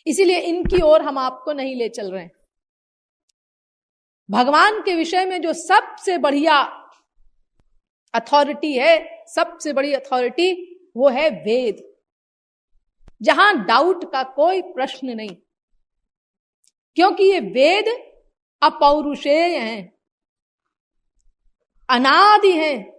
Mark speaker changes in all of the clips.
Speaker 1: इसीलिए इनकी ओर हम आपको नहीं ले चल रहे हैं। भगवान के विषय में जो सबसे बढ़िया अथॉरिटी है, सबसे बड़ी अथॉरिटी, वो है वेद, जहां डाउट का कोई प्रश्न नहीं, क्योंकि ये वेद अपौरुषेय हैं, अनादि हैं।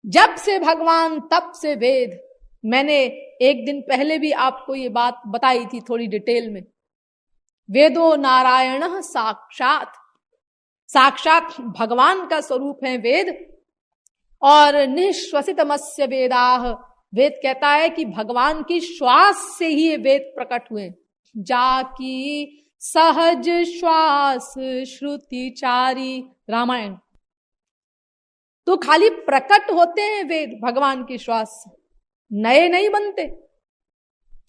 Speaker 1: जब से भगवान तब से वेद। मैंने एक दिन पहले भी आपको ये बात बताई थी थोड़ी डिटेल में। वेदो नारायण साक्षात, साक्षात भगवान का स्वरूप है वेद। और निःश्वसितमस्य वेदाः, वेद कहता है कि भगवान की श्वास से ही ये वेद प्रकट हुए। जाकी सहज श्वास श्रुतिचारी, रामायण। तो खाली प्रकट होते हैं वेद भगवान की श्वास से, नए नहीं बनते।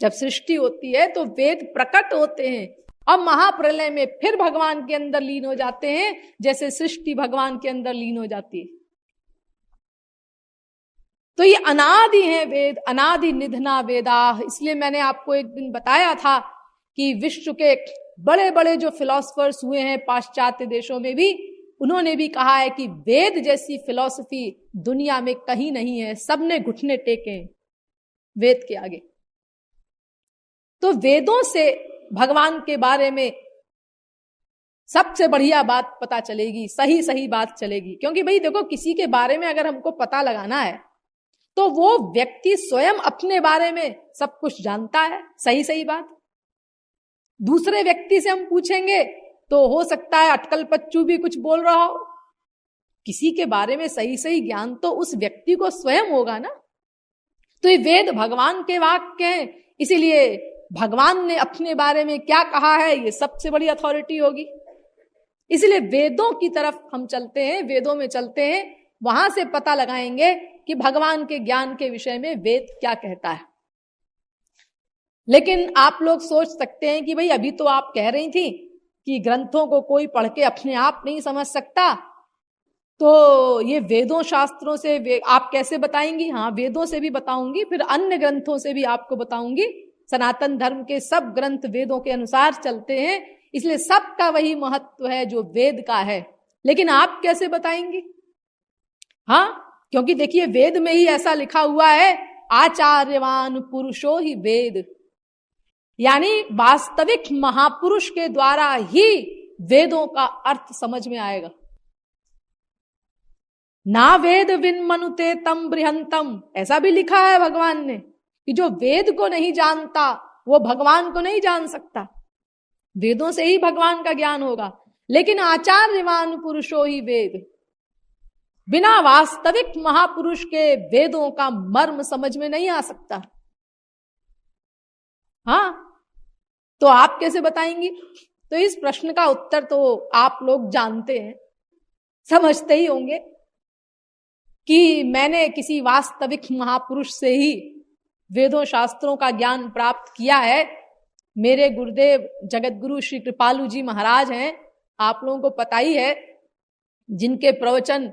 Speaker 1: जब सृष्टि होती है तो वेद प्रकट होते हैं, अब महाप्रलय में फिर भगवान के अंदर लीन हो जाते हैं, जैसे सृष्टि भगवान के अंदर लीन हो जाती है। तो ये अनादि है वेद, अनादि निधना वेदाः। इसलिए मैंने आपको एक दिन बताया था कि विश्व के बड़े बड़े जो फिलोसफर्स हुए हैं पाश्चात्य देशों में भी, उन्होंने भी कहा है कि वेद जैसी फिलॉसफी दुनिया में कहीं नहीं है। सबने घुटने टेके हैं वेद के आगे। तो वेदों से भगवान के बारे में सबसे बढ़िया बात पता चलेगी, सही सही बात चलेगी। क्योंकि भाई देखो, किसी के बारे में अगर हमको पता लगाना है तो वो व्यक्ति स्वयं अपने बारे में सब कुछ जानता है, सही सही बात। दूसरे व्यक्ति से हम पूछेंगे तो हो सकता है अटकल पच्चू भी कुछ बोल रहा हो। किसी के बारे में सही सही ज्ञान तो उस व्यक्ति को स्वयं होगा ना। तो ये वेद भगवान के वाक्य हैं, इसीलिए भगवान ने अपने बारे में क्या कहा है ये सबसे बड़ी अथॉरिटी होगी। इसलिए वेदों की तरफ हम चलते हैं, वेदों में चलते हैं, वहां से पता लगाएंगे कि भगवान के ज्ञान के विषय में वेद क्या कहता है। लेकिन आप लोग सोच सकते हैं कि भाई अभी तो आप कह रही थी कि ग्रंथों को कोई पढ़ के अपने आप नहीं समझ सकता, तो ये वेदों शास्त्रों से आप कैसे बताएंगी? हाँ, वेदों से भी बताऊंगी, फिर अन्य ग्रंथों से भी आपको बताऊंगी। सनातन धर्म के सब ग्रंथ वेदों के अनुसार चलते हैं, इसलिए सबका वही महत्व है जो वेद का है। लेकिन आप कैसे बताएंगी? हाँ, क्योंकि देखिए वेद में ही ऐसा लिखा हुआ है, आचार्यवान पुरुषो ही वेद, यानी वास्तविक महापुरुष के द्वारा ही वेदों का अर्थ समझ में आएगा। ना वेद विन्मनुते तम बृहंतम, ऐसा भी लिखा है भगवान ने कि जो वेद को नहीं जानता वो भगवान को नहीं जान सकता। वेदों से ही भगवान का ज्ञान होगा। लेकिन आचार्यवान पुरुषो ही वेद, बिना वास्तविक महापुरुष के वेदों का मर्म समझ में नहीं आ सकता। हाँ, तो आप कैसे बताएंगी? तो इस प्रश्न का उत्तर तो आप लोग जानते हैं, समझते ही होंगे कि मैंने किसी वास्तविक महापुरुष से ही वेदों शास्त्रों का ज्ञान प्राप्त किया है। मेरे गुरुदेव जगतगुरु श्री कृपालु जी महाराज हैं, आप लोगों को पता ही है, जिनके प्रवचन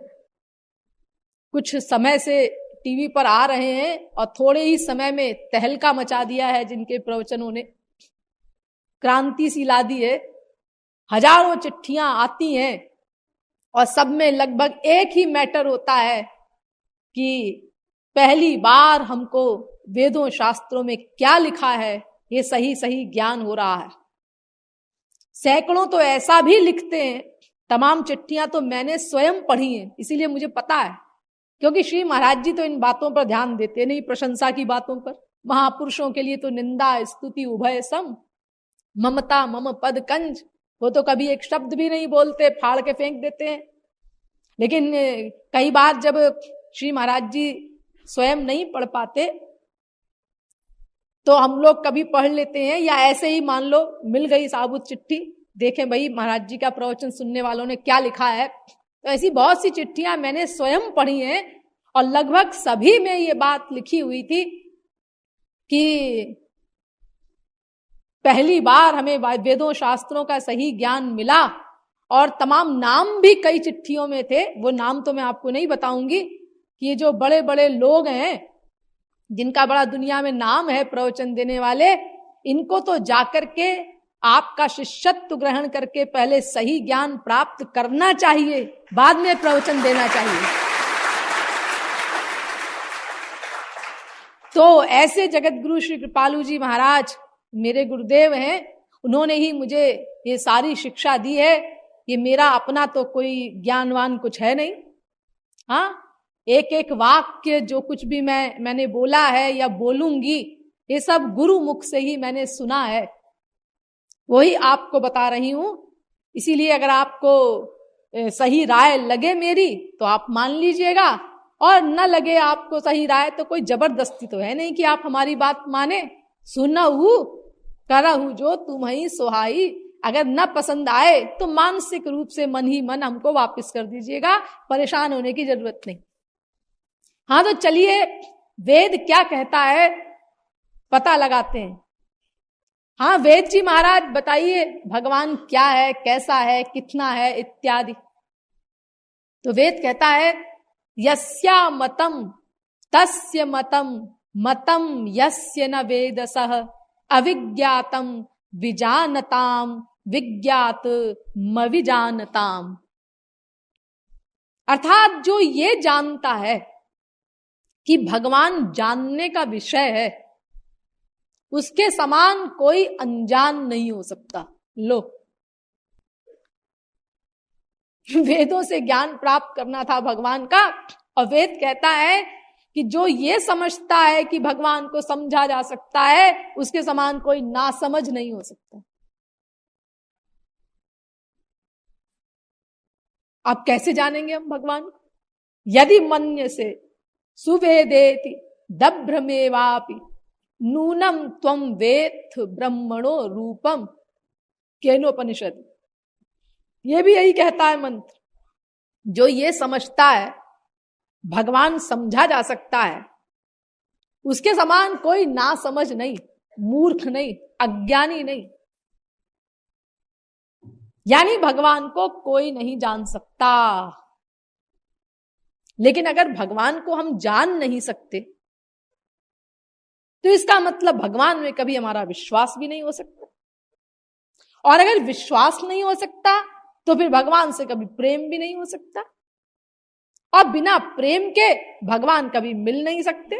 Speaker 1: कुछ समय से टीवी पर आ रहे हैं और थोड़े ही समय में तहलका मचा दिया है। जिनके प्रवचनों ने क्रांति सी ला दी है। हजारों चिट्ठियां आती हैं और सब में लगभग एक ही मैटर होता है कि पहली बार हमको वेदों शास्त्रों में क्या लिखा है ये सही सही ज्ञान हो रहा है। सैकड़ों तो ऐसा भी लिखते हैं, तमाम चिट्ठियां तो मैंने स्वयं पढ़ी हैं, इसीलिए मुझे पता है। क्योंकि श्री महाराज जी तो इन बातों पर ध्यान देते नहीं, प्रशंसा की बातों पर। महापुरुषों के लिए तो निंदा स्तुति उभय सम, ममता मम पद कंज, वो तो कभी एक शब्द भी नहीं बोलते, फाड़ के फेंक देते हैं। लेकिन कई बार जब श्री महाराज जी स्वयं नहीं पढ़ पाते तो हम लोग कभी पढ़ लेते हैं, या ऐसे ही मान लो मिल गई साबुत चिट्ठी, देखें भाई महाराज जी का प्रवचन सुनने वालों ने क्या लिखा है। तो ऐसी बहुत सी चिट्ठियां मैंने स्वयं पढ़ी हैं और लगभग सभी में ये बात लिखी हुई थी कि पहली बार हमें वेदों शास्त्रों का सही ज्ञान मिला। और तमाम नाम भी कई चिट्ठियों में थे, वो नाम तो मैं आपको नहीं बताऊंगी कि ये जो बड़े बड़े लोग हैं जिनका बड़ा दुनिया में नाम है प्रवचन देने वाले, इनको तो जाकर के आपका शिष्यत्व ग्रहण करके पहले सही ज्ञान प्राप्त करना चाहिए, बाद में प्रवचन देना चाहिए। तो ऐसे जगत गुरु श्री कृपालु जी महाराज मेरे गुरुदेव हैं, उन्होंने ही मुझे ये सारी शिक्षा दी है। ये मेरा अपना तो कोई ज्ञानवान कुछ है नहीं। हाँ, एक एक वाक्य जो कुछ भी मैंने बोला है या बोलूंगी, ये सब गुरु मुख से ही मैंने सुना है, वही आपको बता रही हूं। इसीलिए अगर आपको सही राय लगे मेरी तो आप मान लीजिएगा, और न लगे आपको सही राय तो कोई जबरदस्ती तो है नहीं कि आप हमारी बात माने। सुनहु करहु जो तुम्हीं सोहाई, अगर न पसंद आए तो मानसिक रूप से मन ही मन हमको वापस कर दीजिएगा, परेशान होने की जरूरत नहीं। हाँ, तो चलिए वेद क्या कहता है पता लगाते हैं। हाँ वेद जी महाराज बताइए, भगवान क्या है, कैसा है, कितना है, इत्यादि। तो वेद कहता है यस्या मतम तस्य मतम, मतम यस्य न वेदसः, अविज्ञातम विजानताम, विज्ञात मविजानताम। अर्थात जो ये जानता है कि भगवान जानने का विषय है, उसके समान कोई अनजान नहीं हो सकता। लो, वेदों से ज्ञान प्राप्त करना था भगवान का, और वेद कहता है कि जो ये समझता है कि भगवान को समझा जा सकता है, उसके समान कोई नासमझ नहीं हो सकता। आप कैसे जानेंगे हम भगवान को? यदि मन्य से सुवेदेति दभ्रमेवापि नूनम त्वम वेत्थ ब्रह्मणो रूपम, केनोपनिषद। ये भी यही कहता है मंत्र, जो ये समझता है भगवान समझा जा सकता है, उसके समान कोई ना समझ नहीं, मूर्ख नहीं, अज्ञानी नहीं। यानी भगवान को कोई नहीं जान सकता। लेकिन अगर भगवान को हम जान नहीं सकते तो इसका मतलब भगवान में कभी हमारा विश्वास भी नहीं हो सकता, और अगर विश्वास नहीं हो सकता तो फिर भगवान से कभी प्रेम भी नहीं हो सकता, और बिना प्रेम के भगवान कभी मिल नहीं सकते।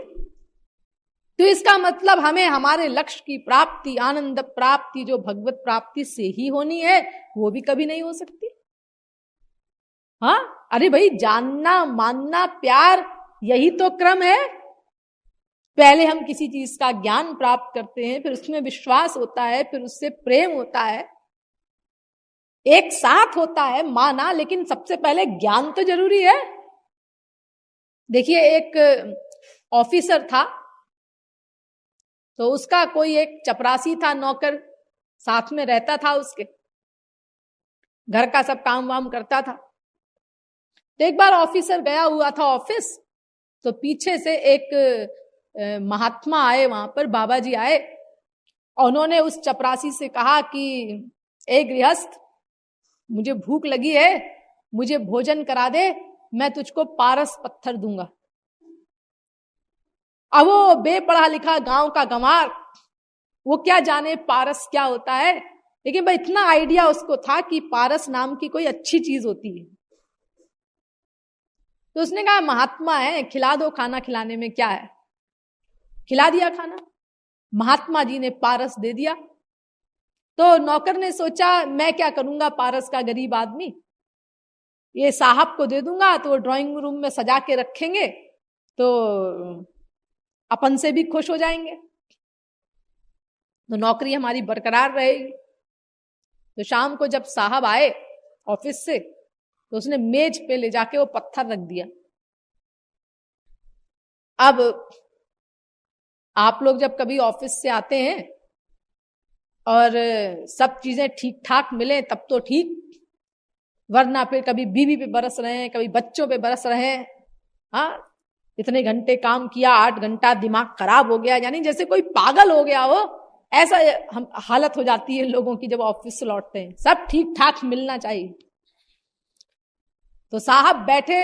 Speaker 1: तो इसका मतलब हमें हमारे लक्ष्य की प्राप्ति, आनंद प्राप्ति जो भगवत प्राप्ति से ही होनी है, वो भी कभी नहीं हो सकती। हाँ, अरे भाई, जानना, मानना, प्यार, यही तो क्रम है। पहले हम किसी चीज का ज्ञान प्राप्त करते हैं, फिर उसमें विश्वास होता है, फिर उससे प्रेम होता है, एक साथ होता है माना, लेकिन सबसे पहले ज्ञान तो जरूरी है। देखिए, एक ऑफिसर था, तो उसका कोई एक चपरासी था, नौकर साथ में रहता था, उसके घर का सब काम वाम करता था। तो एक बार ऑफिसर गया हुआ था ऑफिस, तो पीछे से एक महात्मा आए, वहां पर बाबा जी आए, और उन्होंने उस चपरासी से कहा कि ए गृहस्थ, मुझे भूख लगी है, मुझे भोजन करा दे, मैं तुझको पारस पत्थर दूंगा। अब वो बेपढ़ा लिखा गांव का गंवार, वो क्या जाने पारस क्या होता है, लेकिन भाई इतना आइडिया उसको था कि पारस नाम की कोई अच्छी चीज होती है। तो उसने कहा महात्मा है, खिला दो, खाना खिलाने में क्या है। खिला दिया खाना, महात्मा जी ने पारस दे दिया। तो नौकर ने सोचा मैं क्या करूंगा, पारस का गरीब आदमी, ये साहब को दे दूंगा तो वो ड्राइंग रूम में सजा के रखेंगे, तो अपन से भी खुश हो जाएंगे, तो नौकरी हमारी बरकरार रहेगी। तो शाम को जब साहब आए ऑफिस से, तो उसने मेज पे ले जाके वो पत्थर रख दिया। अब आप लोग जब कभी ऑफिस से आते हैं और सब चीजें ठीक ठाक मिले तब तो ठीक, वरना फिर कभी बीवी पे बरस रहे हैं, कभी बच्चों पे बरस रहे हैं। हाँ, इतने घंटे काम किया, 8 घंटा, दिमाग खराब हो गया, यानी जैसे कोई पागल हो गया हो, ऐसा हालत हो जाती है लोगों की जब ऑफिस से लौटते हैं। सब ठीक ठाक मिलना चाहिए। तो साहब बैठे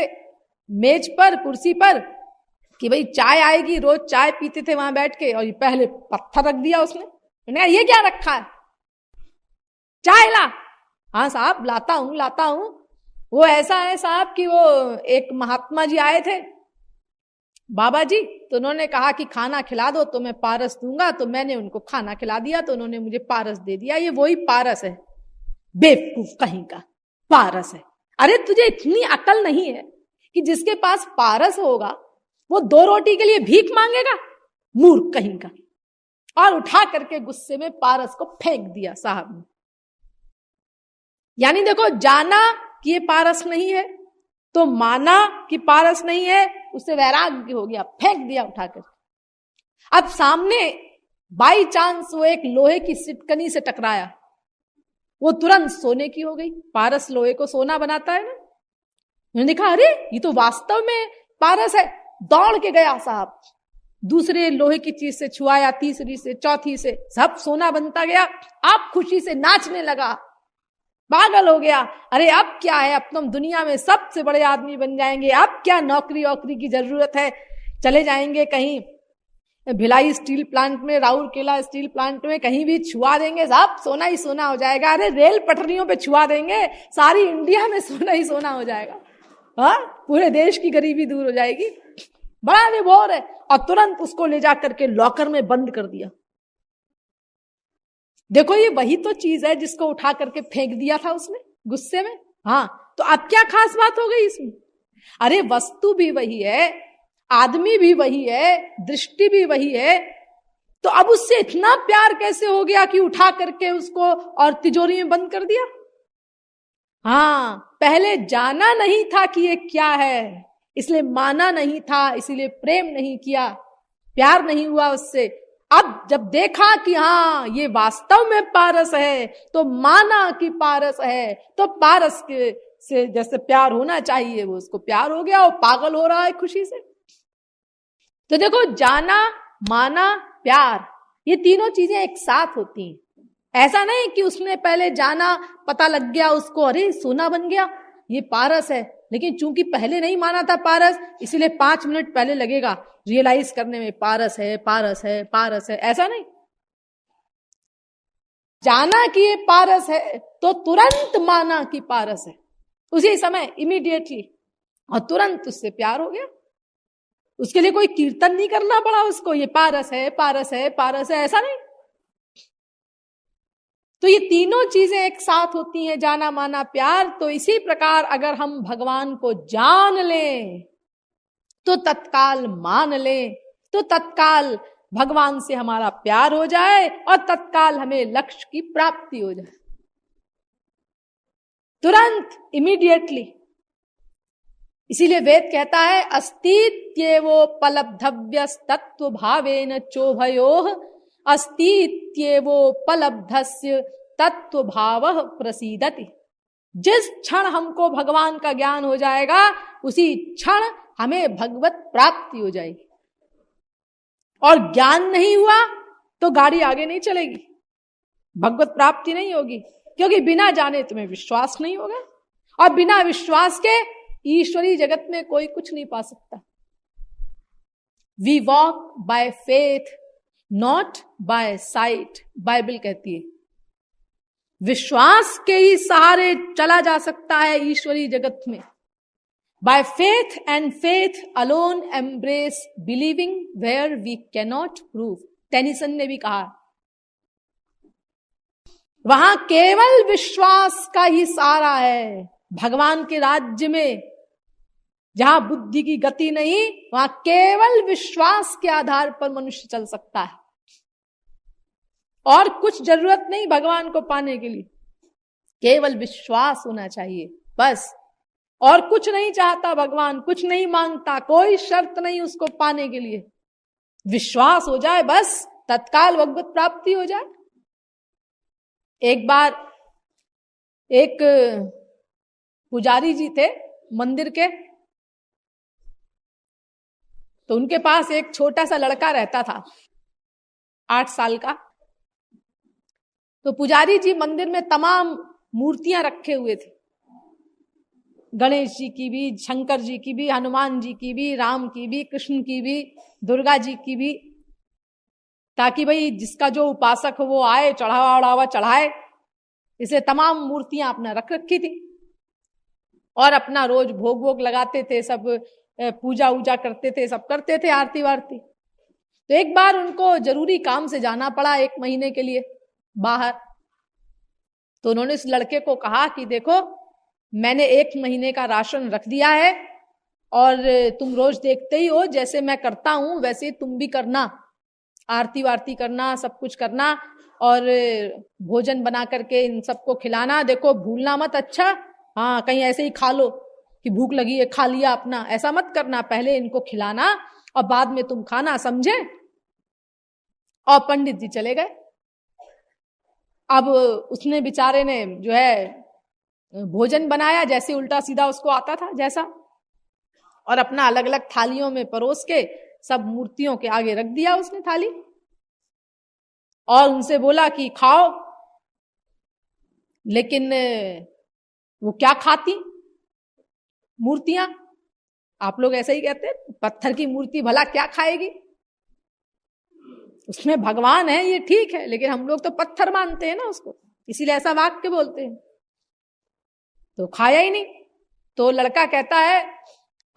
Speaker 1: मेज पर, कुर्सी पर, कि भाई चाय आएगी, रोज चाय पीते थे वहां बैठ के, और ये पहले पत्थर रख दिया उसने। मैंने कहा ये क्या रखा है, चाय ला। हाँ साहब लाता हूं। वो ऐसा है साहब कि वो एक महात्मा जी आए थे, बाबा जी, तो उन्होंने कहा कि खाना खिला दो तो मैं पारस दूंगा, तो मैंने उनको खाना खिला दिया, तो उन्होंने मुझे पारस दे दिया। ये वही पारस है, बेवकूफ कहीं का, पारस है। अरे तुझे इतनी अकल नहीं है कि जिसके पास पारस होगा वो 2 रोटी के लिए भीख मांगेगा, मूर्ख कहीं का। और उठा करके गुस्से में पारस को फेंक दिया साहब ने। यानी देखो, जाना कि ये पारस नहीं है, तो माना कि पारस नहीं है, उससे वैराग्य हो गया, फेंक दिया उठाकर। अब सामने बाई चांस वो एक लोहे की सिटकनी से टकराया, वो तुरंत सोने की हो गई। पारस लोहे को सोना बनाता है ना। मैंने देखा अरे ये तो वास्तव में पारस है। दौड़ के गया साहब, दूसरे लोहे की चीज से छुआया, तीसरी से, चौथी से, सब सोना बनता गया। आप खुशी से नाचने लगा, पागल हो गया। अरे अब क्या है, अब तुम दुनिया में सबसे बड़े आदमी बन जाएंगे, अब क्या नौकरी वोकरी की जरूरत है, चले जाएंगे कहीं भिलाई स्टील प्लांट में, राउरकेला स्टील प्लांट में, कहीं भी छुआ देंगे, सब सोना ही सोना हो जाएगा। अरे रेल पटरियों पे छुआ देंगे, सारी इंडिया में सोना ही सोना हो जाएगा। हाँ, पूरे देश की गरीबी दूर हो जाएगी। बड़ा विभोर है। और तुरंत उसको ले जाकर के लॉकर में बंद कर दिया। देखो ये वही तो चीज है जिसको उठा करके फेंक दिया था उसने गुस्से में। हाँ, तो अब क्या खास बात हो गई इसमें? अरे वस्तु भी वही है, आदमी भी वही है, दृष्टि भी वही है, तो अब उससे इतना प्यार कैसे हो गया कि उठा करके उसको और तिजोरी में बंद कर दिया? हाँ, पहले जाना नहीं था कि ये क्या है, इसलिए माना नहीं था, इसीलिए प्रेम नहीं किया, प्यार नहीं हुआ उससे। अब जब देखा कि हाँ ये वास्तव में पारस है, तो माना कि पारस है, तो पारस के से जैसे प्यार होना चाहिए वो उसको प्यार हो गया, और पागल हो रहा है खुशी से। तो देखो, जाना, माना, प्यार, ये तीनों चीजें एक साथ होती हैं। ऐसा नहीं कि उसने पहले जाना, पता लग गया उसको, अरे सोना बन गया, ये पारस है, लेकिन चूंकि पहले नहीं माना था पारस, इसीलिए 5 मिनट पहले लगेगा रियलाइज करने में, पारस है, पारस है, पारस है। ऐसा नहीं, जाना कि ये पारस है तो तुरंत माना कि पारस है, उसी समय इमीडिएटली, और तुरंत उससे प्यार हो गया। उसके लिए कोई कीर्तन नहीं करना पड़ा उसको, ये पारस है, पारस है, पारस है, ऐसा नहीं। तो ये तीनों चीजें एक साथ होती हैं, जाना, माना, प्यार। तो इसी प्रकार अगर हम भगवान को जान लें, तो तत्काल मान लें, तो तत्काल भगवान से हमारा प्यार हो जाए, और तत्काल हमें लक्ष्य की प्राप्ति हो जाए, तुरंत, इमीडिएटली। इसीलिए वेद कहता है, अस्तित्वोपलब्धव्यस्तत्व भावेन चोभयोः अस्तित्वोपलब्धस्य तत्व भावः प्रसीदति। जिस क्षण हमको भगवान का ज्ञान हो जाएगा, उसी क्षण हमें भगवत प्राप्ति हो जाएगी। और ज्ञान नहीं हुआ तो गाड़ी आगे नहीं चलेगी, भगवत प्राप्ति नहीं होगी, क्योंकि बिना जाने तुम्हें विश्वास नहीं होगा, और बिना विश्वास के ईश्वरी जगत में कोई कुछ नहीं पा सकता। We walk by faith not by sight, Bible कहती है। विश्वास के ही सहारे चला जा सकता है ईश्वरी जगत में। By faith and faith alone embrace believing where we cannot prove, Tennyson ने भी कहा। वहां केवल विश्वास का ही सहारा है। भगवान के राज्य में जहां बुद्धि की गति नहीं, वहां केवल विश्वास के आधार पर मनुष्य चल सकता है, और कुछ जरूरत नहीं भगवान को पाने के लिए, केवल विश्वास होना चाहिए बस। और कुछ नहीं चाहता भगवान, कुछ नहीं मांगता, कोई शर्त नहीं उसको पाने के लिए, विश्वास हो जाए बस, तत्काल भगवत प्राप्ति हो जाए। एक बार एक पुजारी जी थे मंदिर के, तो उनके पास एक छोटा सा लड़का रहता था, 8 साल का। तो पुजारी जी मंदिर में तमाम मूर्तियां रखे हुए थे, गणेश जी की भी, शंकर जी की भी, हनुमान जी की भी, राम की भी, कृष्ण की भी, दुर्गा जी की भी, ताकि भाई जिसका जो उपासक हो वो आए, चढ़ावा उढ़ावा चढ़ाए। इसे तमाम मूर्तियां अपना रख रखी थी और अपना रोज भोग वोग लगाते थे, सब पूजा वूजा करते थे, सब करते थे, आरती वारती। तो एक बार उनको जरूरी काम से जाना पड़ा 1 महीने के लिए बाहर। तो उन्होंने इस लड़के को कहा कि देखो मैंने 1 महीने का राशन रख दिया है और तुम रोज देखते ही हो जैसे मैं करता हूं वैसे तुम भी करना, आरती वारती करना, सब कुछ करना और भोजन बना करके इन सबको खिलाना। देखो भूलना मत, अच्छा हाँ कहीं ऐसे ही खा लो कि भूख लगी है खा लिया अपना, ऐसा मत करना, पहले इनको खिलाना और बाद में तुम खाना, समझे। और पंडित जी चले गए। अब उसने बेचारे ने जो है भोजन बनाया जैसे उल्टा सीधा उसको आता था जैसा, और अपना अलग अलग थालियों में परोस के सब मूर्तियों के आगे रख दिया उसने थाली, और उनसे बोला कि खाओ। लेकिन वो क्या खाती मूर्तियां, आप लोग ऐसा ही कहते हैं, पत्थर की मूर्ति भला क्या खाएगी, उसमें भगवान है ये ठीक है, लेकिन हम लोग तो पत्थर मानते हैं ना उसको, इसीलिए ऐसा वाक्य बोलते हैं। तो खाया ही नहीं। तो लड़का कहता है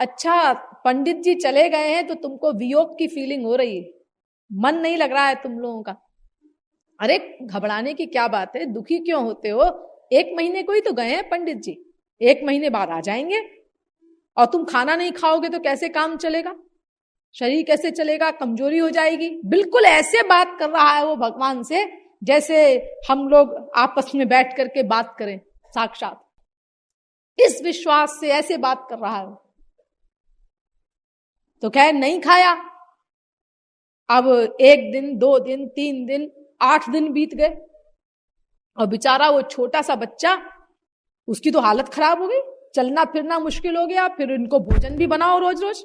Speaker 1: अच्छा पंडित जी चले गए हैं तो तुमको वियोग की फीलिंग हो रही है, मन नहीं लग रहा है तुम लोगों का। अरे घबराने की क्या बात है, दुखी क्यों होते हो, 1 महीने को ही तो गए हैं पंडित जी, 1 महीने बाद आ जाएंगे, और तुम खाना नहीं खाओगे तो कैसे काम चलेगा, शरीर कैसे चलेगा, कमजोरी हो जाएगी। बिल्कुल ऐसे बात कर रहा है वो भगवान से जैसे हम लोग आपस में बैठ करके बात करें साक्षात, इस विश्वास से ऐसे बात कर रहा है। तो खैर नहीं खाया। अब 1 दिन 2 दिन 3 दिन 8 दिन बीत गए और बेचारा वो छोटा सा बच्चा, उसकी तो हालत खराब हो गई, चलना फिरना मुश्किल हो गया, फिर इनको भोजन भी बनाओ रोज रोज,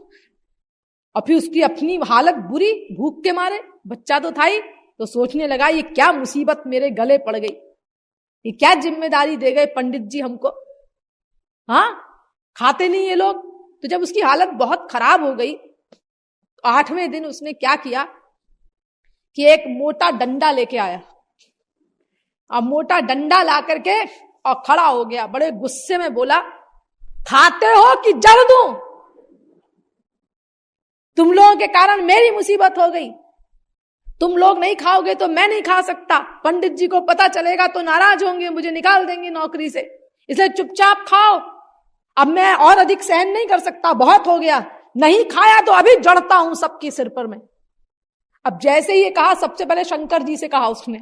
Speaker 1: और फिर उसकी अपनी हालत बुरी भूख के मारे, बच्चा तो था ही। तो सोचने लगा ये क्या मुसीबत मेरे गले पड़ गई, ये क्या जिम्मेदारी दे गए पंडित जी हमको, हाँ खाते नहीं ये लोग। तो जब उसकी हालत बहुत खराब हो गई, 8वें दिन उसने क्या किया कि एक मोटा डंडा लेके आया, अब मोटा डंडा ला करके और खड़ा हो गया, बड़े गुस्से में बोला खाते हो कि जड़ दूं, तुम लोगों के कारण मेरी मुसीबत हो गई, तुम लोग नहीं खाओगे तो मैं नहीं खा सकता, पंडित जी को पता चलेगा तो नाराज होंगे, मुझे निकाल देंगे नौकरी से, इसलिए चुपचाप खाओ, अब मैं और अधिक सहन नहीं कर सकता, बहुत हो गया, नहीं खाया तो अभी जड़ता हूं सबके सिर पर मैं। अब जैसे ही ये कहा, सबसे पहले शंकर जी से कहा उसने,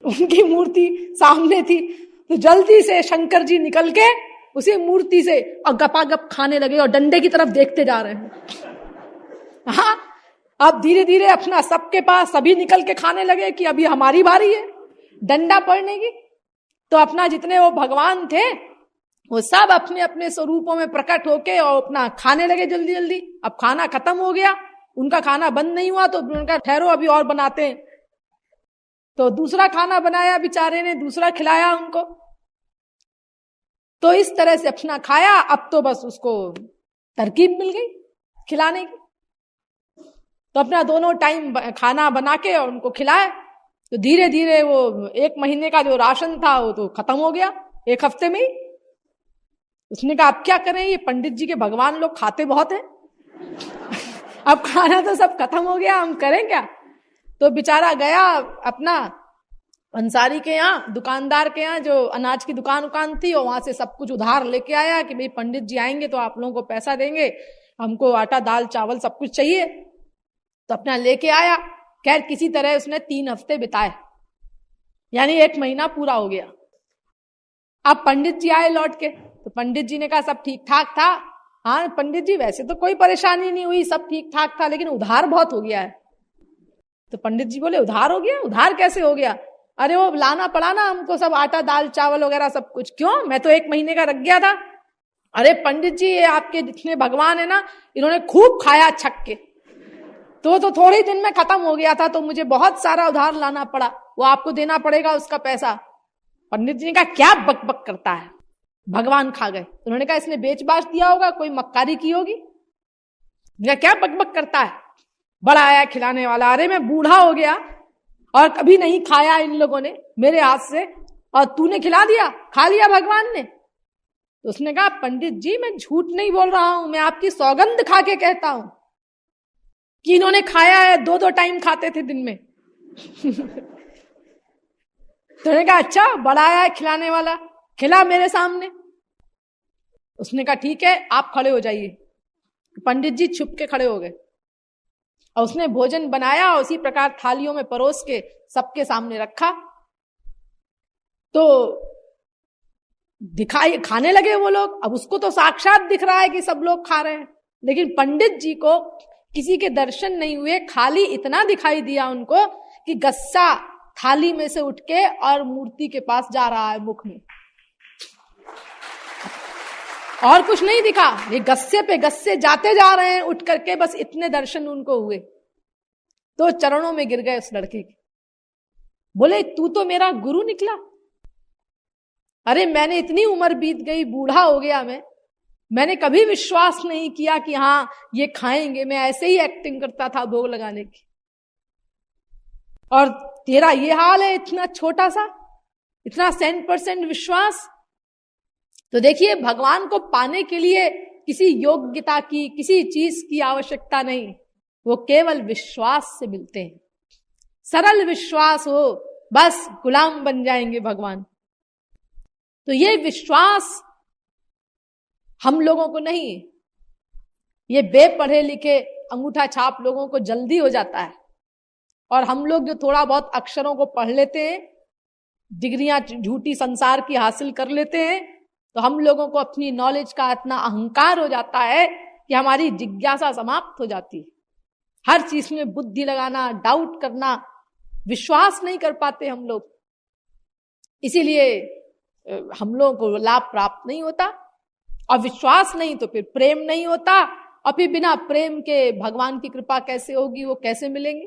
Speaker 1: उनकी मूर्ति सामने थी, तो जल्दी से शंकर जी निकल के उसी मूर्ति से और गपागप खाने लगे और डंडे की तरफ देखते जा रहे हैं। हाँ अब धीरे धीरे अपना सबके पास सभी निकल के खाने लगे कि अभी हमारी बारी है डंडा पड़ने की। तो अपना जितने वो भगवान थे वो सब अपने अपने स्वरूपों में प्रकट होके और अपना खाने लगे जल्दी जल्दी। अब खाना खत्म हो गया, उनका खाना बंद नहीं हुआ, तो उनका ठहरो अभी और बनाते हैं। तो दूसरा खाना बनाया, बेचारे ने दूसरा खिलाया उनको। तो इस तरह से अपना खाया। अब तो बस उसको तरकीब मिल गई खिलाने की, तो अपना दोनों टाइम खाना बना के और उनको खिलाए। तो धीरे धीरे वो 1 महीने का जो राशन था वो तो खत्म हो गया 1 हफ्ते में ही। उसने कहा अब क्या करें, ये पंडित जी के भगवान लोग खाते बहुत हैं अब खाना तो सब खत्म हो गया, हम करें क्या। तो बेचारा गया अपना अंसारी के यहाँ, दुकानदार के यहाँ, जो अनाज की दुकान थी, और वहां से सब कुछ उधार लेके आया कि भाई पंडित जी आएंगे तो आप लोगों को पैसा देंगे, हमको आटा दाल चावल सब कुछ चाहिए। तो अपना लेके आया। खैर किसी तरह उसने 3 हफ्ते बिताए, यानी 1 महीना पूरा हो गया। अब पंडित जी आए लौट के, तो पंडित जी ने कहा सब ठीक ठाक था। हाँ पंडित जी वैसे तो कोई परेशानी नहीं हुई, सब ठीक ठाक था, लेकिन उधार बहुत हो गया है। तो पंडित जी बोले उधार हो गया, उधार कैसे हो गया। अरे वो लाना पड़ा ना हमको सब आटा दाल चावल वगैरह सब कुछ। क्यों, मैं तो 1 महीने का रख गया था। अरे पंडित जी ये आपके जितने भगवान है ना, इन्होंने खूब खाया छक के, तो थोड़े ही दिन में खत्म हो गया था, तो मुझे बहुत सारा उधार लाना पड़ा, वो आपको देना पड़ेगा उसका पैसा। पंडित जी ने कहा क्या बक बक करता है, भगवान खा गए। तो उन्होंने कहा इसने बेच बाच दिया होगा, कोई मक्कारी की होगी। क्या बकबक करता है, बड़ा आया खिलाने वाला। अरे मैं बूढ़ा हो गया और कभी नहीं खाया इन लोगों ने मेरे हाथ से, और तूने खिला दिया, खा लिया भगवान ने। तो उसने कहा पंडित जी मैं झूठ नहीं बोल रहा हूं, मैं आपकी सौगंध खा के कहता हूं कि इन्होंने खाया है, 2-2 टाइम खाते थे दिन में। तो उन्होंने कहा अच्छा, बड़ा आया खिलाने वाला, खिला मेरे सामने। उसने कहा ठीक है आप खड़े हो जाइए। पंडित जी छुप के खड़े हो गए और उसने भोजन बनाया और उसी प्रकार थालियों में परोस के सबके सामने रखा। तो दिखाई खाने लगे वो लोग। अब उसको तो साक्षात दिख रहा है कि सब लोग खा रहे हैं, लेकिन पंडित जी को किसी के दर्शन नहीं हुए, खाली इतना दिखाई दिया उनको कि गस्सा थाली में से उठ के और मूर्ति के पास जा रहा है मुख में, और कुछ नहीं दिखा। ये गस्से पे गस्से जाते जा रहे हैं उठ करके, बस इतने दर्शन उनको हुए। तो चरणों में गिर गए उस लड़के के, बोले तू तो मेरा गुरु निकला। अरे मैंने इतनी उम्र बीत गई, बूढ़ा हो गया मैंने कभी विश्वास नहीं किया कि हाँ ये खाएंगे। मैं ऐसे ही एक्टिंग करता था भोग लगाने की, और तेरा ये हाल है, इतना छोटा सा, इतना 100% विश्वास। तो देखिए भगवान को पाने के लिए किसी योग्यता की, किसी चीज की आवश्यकता नहीं, वो केवल विश्वास से मिलते हैं। सरल विश्वास हो बस गुलाम बन जाएंगे भगवान। तो ये विश्वास हम लोगों को नहीं है, ये बेपढ़े लिखे अंगूठा छाप लोगों को जल्दी हो जाता है। और हम लोग जो थोड़ा बहुत अक्षरों को पढ़ लेते हैं, डिग्रियां झूठी संसार की हासिल कर लेते हैं, तो हम लोगों को अपनी नॉलेज का इतना अहंकार हो जाता है कि हमारी जिज्ञासा समाप्त हो जाती है। हर चीज में बुद्धि लगाना, डाउट करना, विश्वास नहीं कर पाते हम लोग। इसीलिए हम लोगों को लाभ प्राप्त नहीं होता, और विश्वास नहीं तो फिर प्रेम नहीं होता, और फिर बिना प्रेम के भगवान की कृपा कैसे होगी, वो कैसे मिलेंगे।